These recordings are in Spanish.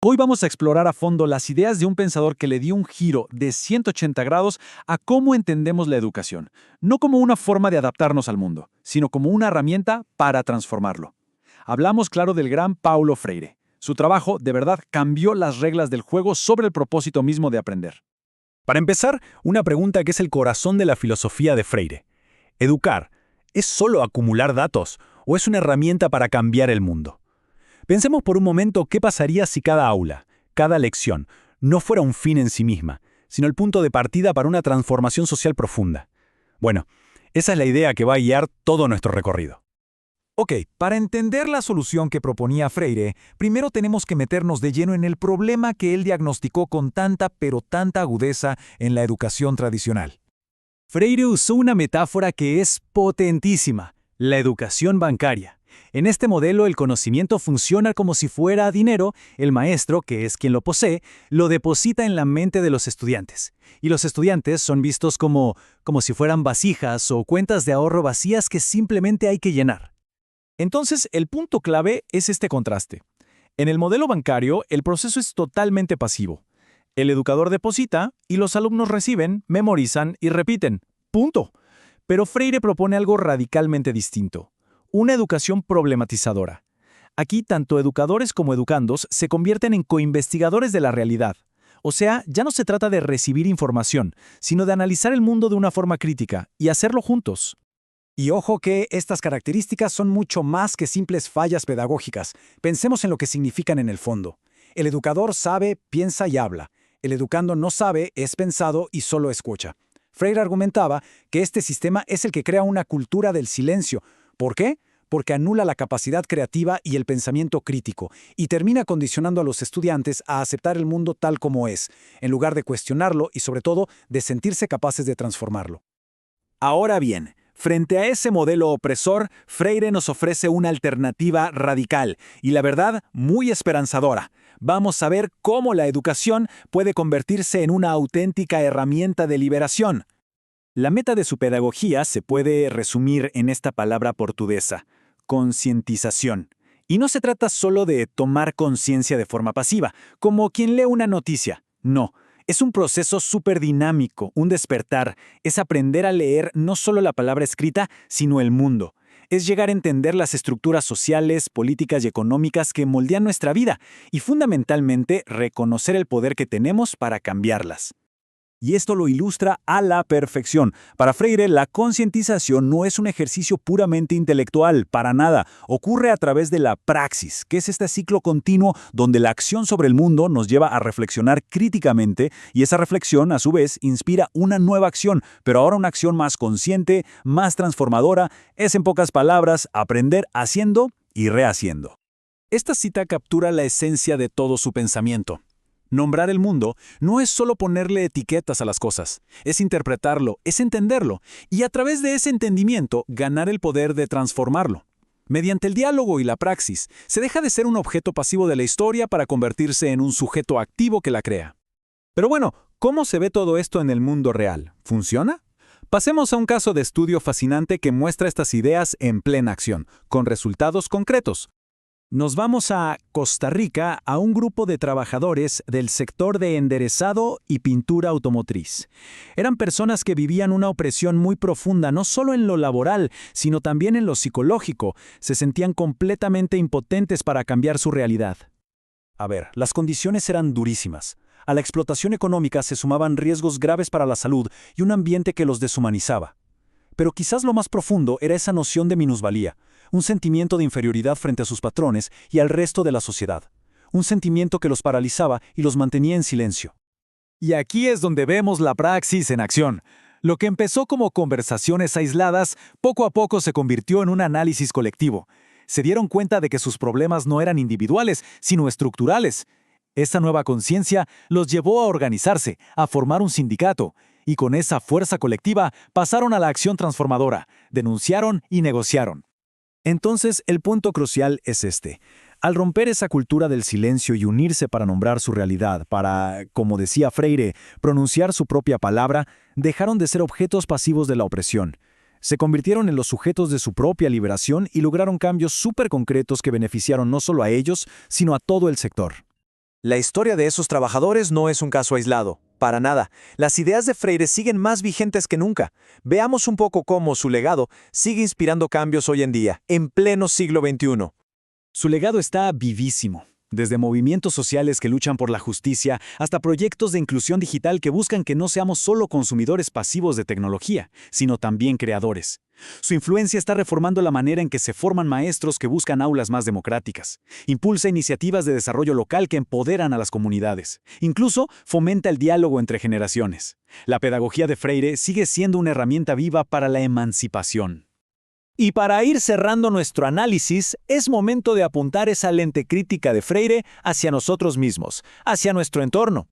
Hoy vamos a explorar a fondo las ideas de un pensador que le dio un giro de 180 grados a cómo entendemos la educación, no como una forma de adaptarnos al mundo, sino como una herramienta para transformarlo. Hablamos, claro, del gran Paulo Freire. Su trabajo, de verdad, cambió las reglas del juego sobre el propósito mismo de aprender. Para empezar, una pregunta que es el corazón de la filosofía de Freire. ¿Educar es solo acumular datos o es una herramienta para cambiar el mundo? Pensemos por un momento qué pasaría si cada aula, cada lección, no fuera un fin en sí misma, sino el punto de partida para una transformación social profunda. Bueno, esa es la idea que va a guiar todo nuestro recorrido. Ok, para entender la solución que proponía Freire, primero tenemos que meternos de lleno en el problema que él diagnosticó con tanta pero tanta agudeza en la educación tradicional. Freire usó una metáfora que es potentísima: la educación bancaria. En este modelo, el conocimiento funciona como si fuera dinero. El maestro, que es quien lo posee, lo deposita en la mente de los estudiantes. Y los estudiantes son vistos como si fueran vasijas o cuentas de ahorro vacías que simplemente hay que llenar. Entonces, el punto clave es este contraste. En el modelo bancario, el proceso es totalmente pasivo. El educador deposita y los alumnos reciben, memorizan y repiten. Punto. Pero Freire propone algo radicalmente distinto: una educación problematizadora. Aquí, tanto educadores como educandos se convierten en coinvestigadores de la realidad. O sea, ya no se trata de recibir información, sino de analizar el mundo de una forma crítica y hacerlo juntos. Y ojo que estas características son mucho más que simples fallas pedagógicas. Pensemos en lo que significan en el fondo. El educador sabe, piensa y habla. El educando no sabe, es pensado y solo escucha. Freire argumentaba que este sistema es el que crea una cultura del silencio. ¿Por qué? Porque anula la capacidad creativa y el pensamiento crítico, y termina condicionando a los estudiantes a aceptar el mundo tal como es, en lugar de cuestionarlo y, sobre todo, de sentirse capaces de transformarlo. Ahora bien, frente a ese modelo opresor, Freire nos ofrece una alternativa radical y, la verdad, muy esperanzadora. Vamos a ver cómo la educación puede convertirse en una auténtica herramienta de liberación. La meta de su pedagogía se puede resumir en esta palabra portuguesa: concientización. Y no se trata solo de tomar conciencia de forma pasiva, como quien lee una noticia. No. Es un proceso súper dinámico, un despertar. Es aprender a leer no solo la palabra escrita, sino el mundo. Es llegar a entender las estructuras sociales, políticas y económicas que moldean nuestra vida y, fundamentalmente, reconocer el poder que tenemos para cambiarlas. Y esto lo ilustra a la perfección. Para Freire, la concientización no es un ejercicio puramente intelectual, para nada. Ocurre a través de la praxis, que es este ciclo continuo donde la acción sobre el mundo nos lleva a reflexionar críticamente, y esa reflexión, a su vez, inspira una nueva acción, pero ahora una acción más consciente, más transformadora. Es, en pocas palabras, aprender haciendo y rehaciendo. Esta cita captura la esencia de todo su pensamiento. Nombrar el mundo no es solo ponerle etiquetas a las cosas, es interpretarlo, es entenderlo, y a través de ese entendimiento ganar el poder de transformarlo. Mediante el diálogo y la praxis, se deja de ser un objeto pasivo de la historia para convertirse en un sujeto activo que la crea. Pero bueno, ¿cómo se ve todo esto en el mundo real? ¿Funciona? Pasemos a un caso de estudio fascinante que muestra estas ideas en plena acción, con resultados concretos. Nos vamos a Costa Rica, a un grupo de trabajadores del sector de enderezado y pintura automotriz. Eran personas que vivían una opresión muy profunda, no solo en lo laboral, sino también en lo psicológico. Se sentían completamente impotentes para cambiar su realidad. A ver, las condiciones eran durísimas. A la explotación económica se sumaban riesgos graves para la salud y un ambiente que los deshumanizaba. Pero quizás lo más profundo era esa noción de minusvalía, un sentimiento de inferioridad frente a sus patrones y al resto de la sociedad, un sentimiento que los paralizaba y los mantenía en silencio. Y aquí es donde vemos la praxis en acción. Lo que empezó como conversaciones aisladas, poco a poco se convirtió en un análisis colectivo. Se dieron cuenta de que sus problemas no eran individuales, sino estructurales. Esta nueva conciencia los llevó a organizarse, a formar un sindicato, y con esa fuerza colectiva pasaron a la acción transformadora, denunciaron y negociaron. Entonces, el punto crucial es este. Al romper esa cultura del silencio y unirse para nombrar su realidad, para, como decía Freire, pronunciar su propia palabra, dejaron de ser objetos pasivos de la opresión. Se convirtieron en los sujetos de su propia liberación y lograron cambios súper concretos que beneficiaron no solo a ellos, sino a todo el sector. La historia de esos trabajadores no es un caso aislado, para nada. Las ideas de Freire siguen más vigentes que nunca. Veamos un poco cómo su legado sigue inspirando cambios hoy en día, en pleno siglo XXI. Su legado está vivísimo. Desde movimientos sociales que luchan por la justicia hasta proyectos de inclusión digital que buscan que no seamos solo consumidores pasivos de tecnología, sino también creadores. Su influencia está reformando la manera en que se forman maestros que buscan aulas más democráticas. Impulsa iniciativas de desarrollo local que empoderan a las comunidades. Incluso fomenta el diálogo entre generaciones. La pedagogía de Freire sigue siendo una herramienta viva para la emancipación. Y para ir cerrando nuestro análisis, es momento de apuntar esa lente crítica de Freire hacia nosotros mismos, hacia nuestro entorno.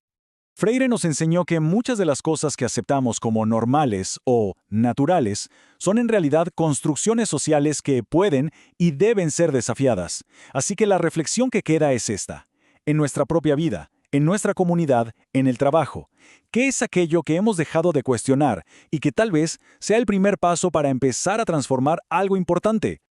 Freire nos enseñó que muchas de las cosas que aceptamos como normales o naturales son en realidad construcciones sociales que pueden y deben ser desafiadas. Así que la reflexión que queda es esta. En nuestra propia vida, en nuestra comunidad, en el trabajo, ¿qué es aquello que hemos dejado de cuestionar y que tal vez sea el primer paso para empezar a transformar algo importante?